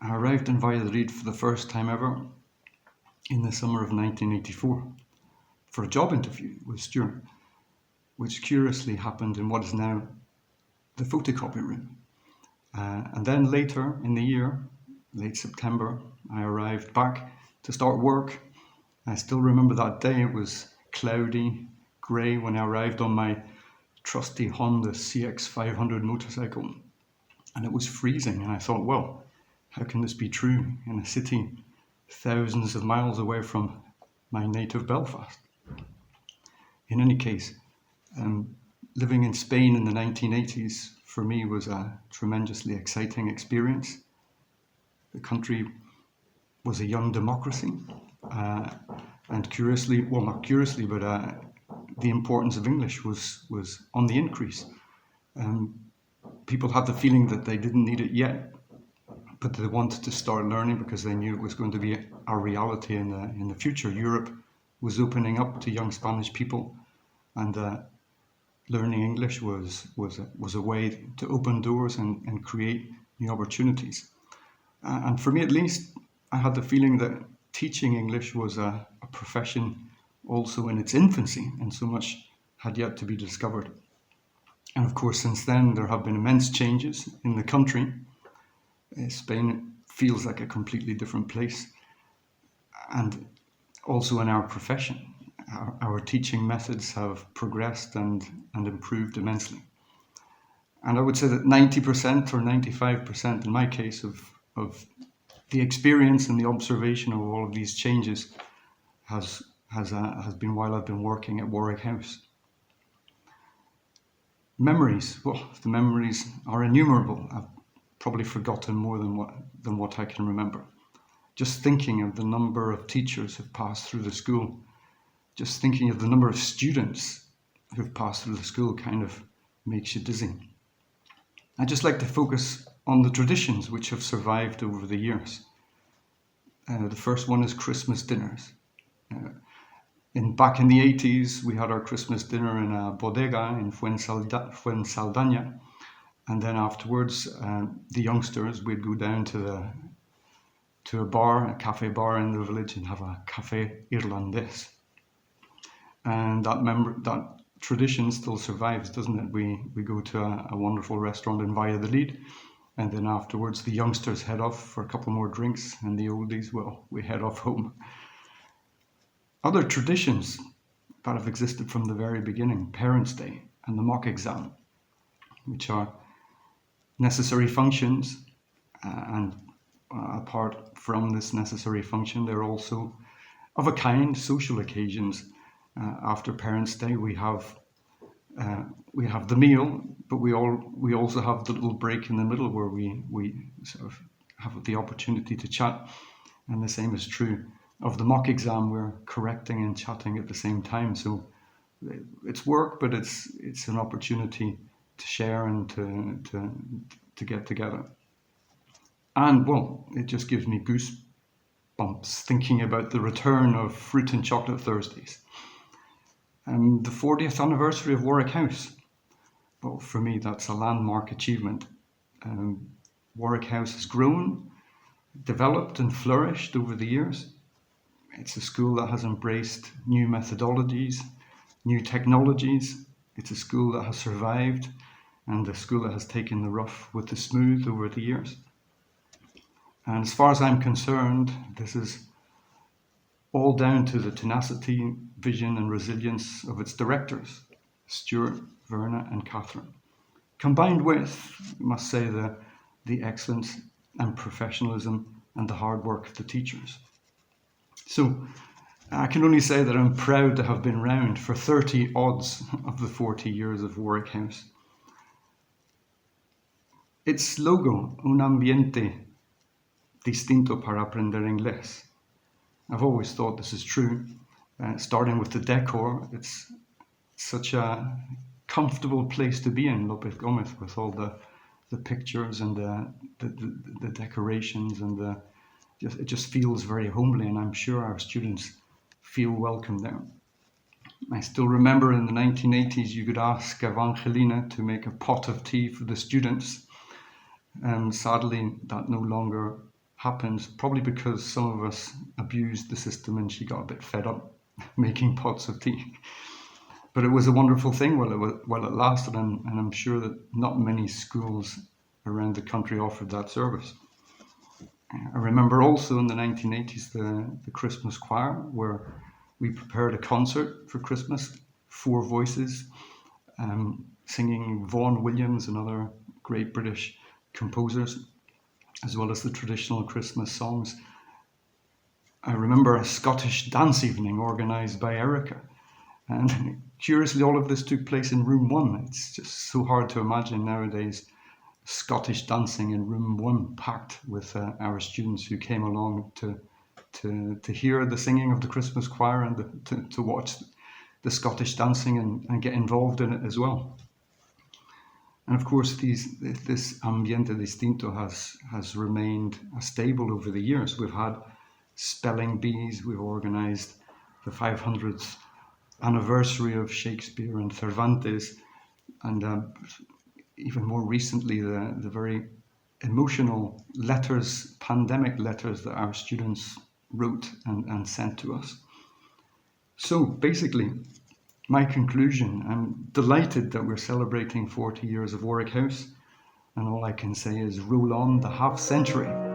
I arrived in Valladolid for the first time ever in the summer of 1984 for a job interview with Stuart, which curiously happened in what is now the photocopy room. And then later in the year, late September, I arrived back to start work. I still remember that day. It was cloudy, grey when I arrived on my trusty Honda CX500 motorcycle, and it was freezing. And I thought, well, how can this be true in a city thousands of miles away from my native Belfast? In any case, living in Spain in the 1980s for me was a tremendously exciting experience. The country was a young democracy, and curiously, well, not curiously, but the importance of English was on the increase. People had the feeling that they didn't need it yet, but they wanted to start learning because they knew it was going to be a reality in the future. Europe was opening up to young Spanish people, and learning English was a way to open doors and create new opportunities. And for me, at least, I had the feeling that teaching English was a profession also in its infancy, and so much had yet to be discovered. And of course, since then, there have been immense changes in the country. Spain feels like a completely different place. And also in our profession, our teaching methods have progressed and improved immensely. And I would say that 90% or 95% in my case of the experience and the observation of all of these changes has been while I've been working at Warwick House. Memories, well, the memories are innumerable. I've probably forgotten more than what I can remember. Just thinking of the number of teachers who've passed through the school, just thinking of the number of students who've passed through the school kind of makes you dizzy. I just like to focus on the traditions which have survived over the years. The first one is Christmas dinners. Back in the 80s, we had our Christmas dinner in a bodega in Fuensaldana, and then afterwards, the youngsters, we'd go down to a bar, a cafe bar in the village, and have a café irlandés. And that tradition still survives, doesn't it? We go to a wonderful restaurant in Valladolid, and then afterwards the youngsters head off for a couple more drinks, and the oldies, well, we head off home. Other traditions that have existed from the very beginning, Parents' Day and the mock exam, which are necessary functions, and apart from this necessary function, they're also of a kind social occasions. After Parents' Day, we have the meal, but we also have the little break in the middle where we sort of have the opportunity to chat. And the same is true of the mock exam. We're correcting and chatting at the same time. So it's work, but it's an opportunity to share and to get together. And well, it just gives me goosebumps thinking about the return of Fruit and Chocolate Thursdays. And the 40th anniversary of Warwick House. Well, for me, that's a landmark achievement. Warwick House has grown, developed and flourished over the years. It's a school that has embraced new methodologies, new technologies. It's a school that has survived, and a school that has taken the rough with the smooth over the years. And as far as I'm concerned, this is all down to the tenacity, vision and resilience of its directors, Stuart, Verna and Catherine, combined with, I must say, the excellence and professionalism and the hard work of the teachers. So I can only say that I'm proud to have been round for 30 odds of the 40 years of Warwick House. Its logo, un ambiente distinto para aprender inglés. I've always thought this is true. Starting with the decor, it's such a comfortable place to be in López Gómez, with all the pictures and the decorations, and it just feels very homely, and I'm sure our students feel welcome there. I still remember in the 1980s you could ask Evangelina to make a pot of tea for the students. Sadly, that no longer happened, probably because some of us abused the system and she got a bit fed up making pots of tea. But it was a wonderful thing while it lasted, and I'm sure that not many schools around the country offered that service. I remember also in the 1980s the Christmas choir, where we prepared a concert for Christmas, 4 voices, singing Vaughan Williams and other great British composers, as well as the traditional Christmas songs. I remember a Scottish dance evening organised by Erica. And curiously, all of this took place in room 1. It's just so hard to imagine nowadays Scottish dancing in room 1, packed with our students who came along to hear the singing of the Christmas choir and to watch the Scottish dancing and get involved in it as well. And of course, this ambiente distinto has remained stable over the years. We've had spelling bees, we've organised the 500th anniversary of Shakespeare and Cervantes, and even more recently, the very emotional letters, pandemic letters that our students wrote and sent to us. So basically, my conclusion, I'm delighted that we're celebrating 40 years of Warwick House, and all I can say is roll on the half century.